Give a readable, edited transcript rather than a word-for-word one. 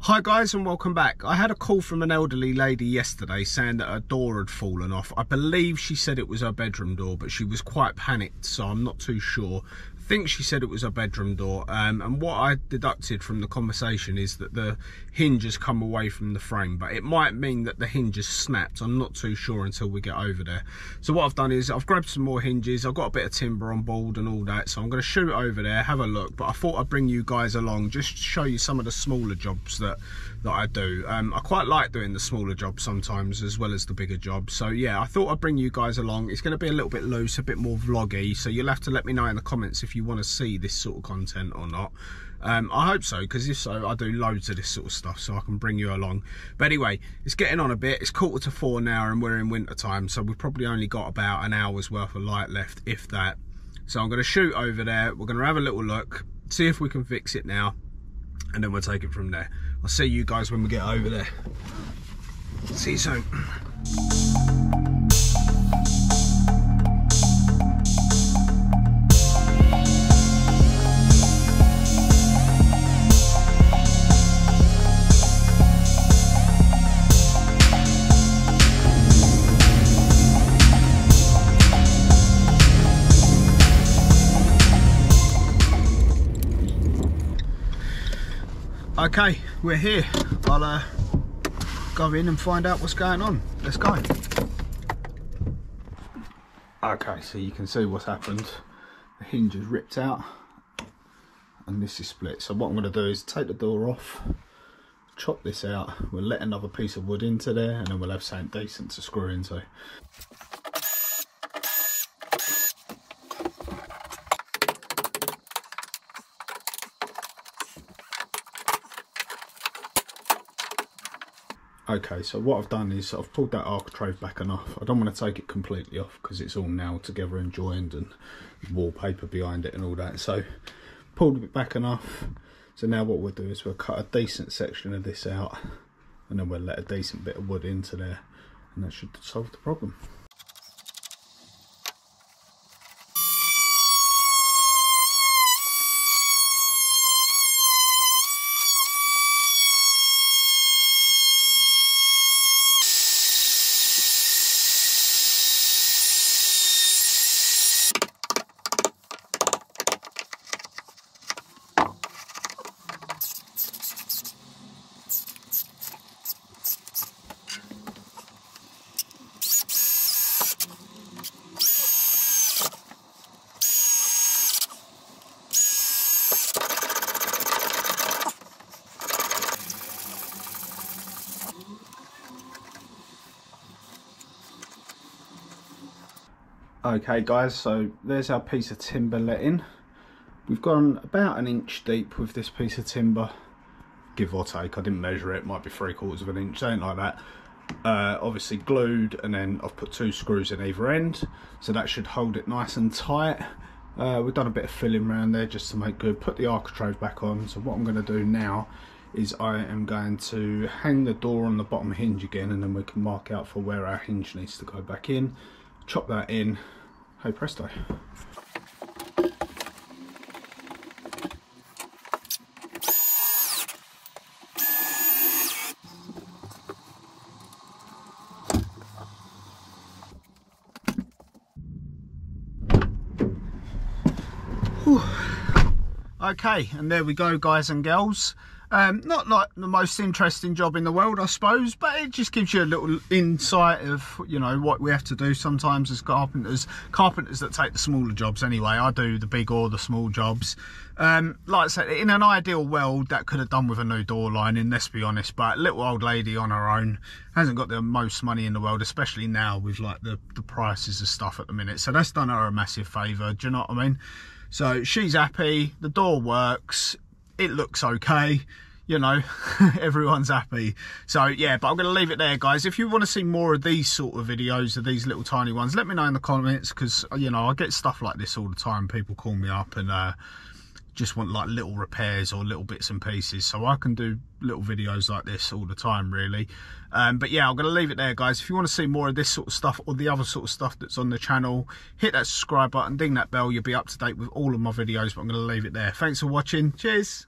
Hi guys and welcome back. I had a call from an elderly lady yesterday saying that her door had fallen off. I believe she said it was her bedroom door, but she was quite panicked, so I'm not too sure. I think she said it was her bedroom door, and what I deducted from the conversation is that the hinge has come away from the frame, but it might mean that the hinge has snapped. I'm not too sure until we get over there. So what I've done is I've grabbed some more hinges. I've got a bit of timber on board and all that, so I'm going to shoot over there, have a look. But I thought I'd bring you guys along just to show you some of the smaller jobs that I do. I quite like doing the smaller jobs sometimes as well as the bigger jobs. So yeah, I thought I'd bring you guys along. It's going to be a little bit loose, a bit more vloggy, so you'll have to let me know in the comments if you want to see this sort of content or not. I hope so, because if so, I do loads of this sort of stuff, so I can bring you along. But anyway, it's getting on a bit. It's 4:45 now and we're in winter time, so we've probably only got about an hour's worth of light left, if that. So I'm going to shoot over there. We're going to have a little look, see if we can fix it now, and then we'll take it from there. I'll see you guys when we get over there. See you soon. Okay, we're here. I'll go in and find out what's going on. Let's go. Okay, so you can see what's happened. The hinge is ripped out and this is split. So what I'm going to do is take the door off, chop this out, we'll let another piece of wood into there, and then we'll have something decent to screw into. Okay, so what I've done is I've pulled that architrave back enough. I don't want to take it completely off because it's all nailed together and joined and wallpaper behind it and all that. So pulled it back enough. So now what we'll do is we'll cut a decent section of this out, and then we'll let a decent bit of wood into there, and that should solve the problem. Okay guys, so there's our piece of timber let in. We've gone about 1 inch deep with this piece of timber, give or take. I didn't measure it, might be 3/4 of an inch, something like that. Obviously glued, and then I've put 2 screws in either end, so that should hold it nice and tight. We've done a bit of filling around there just to make good. Put the architrave back on. So what I'm going to do now is I am going to hang the door on the bottom hinge again, and then we can mark out for where our hinge needs to go back in. Chop that in. Hey presto. Whew. Okay, and there we go guys and girls. Not like the most interesting job in the world, I suppose, but it just gives you a little insight of, you know, what we have to do sometimes as carpenters that take the smaller jobs anyway. I do the big or the small jobs. Like I said, in an ideal world that could have done with a new door lining, let's be honest, but little old lady on her own hasn't got the most money in the world, especially now with like the prices of stuff at the minute. So that's done her a massive favour, do you know what I mean? So she's happy, the door works, it looks okay, you know, everyone's happy. So yeah, but I'm going to leave it there guys. If you want to see more of these sort of videos, of these little tiny ones, let me know in the comments, because you know, I get stuff like this all the time. People call me up and just want like little repairs or little bits and pieces, so I can do little videos like this all the time really. But yeah, I'm going to leave it there guys. If you want to see more of this sort of stuff or the other sort of stuff that's on the channel, hit that subscribe button, ding that bell, you'll be up to date with all of my videos. But I'm going to leave it there. Thanks for watching. Cheers.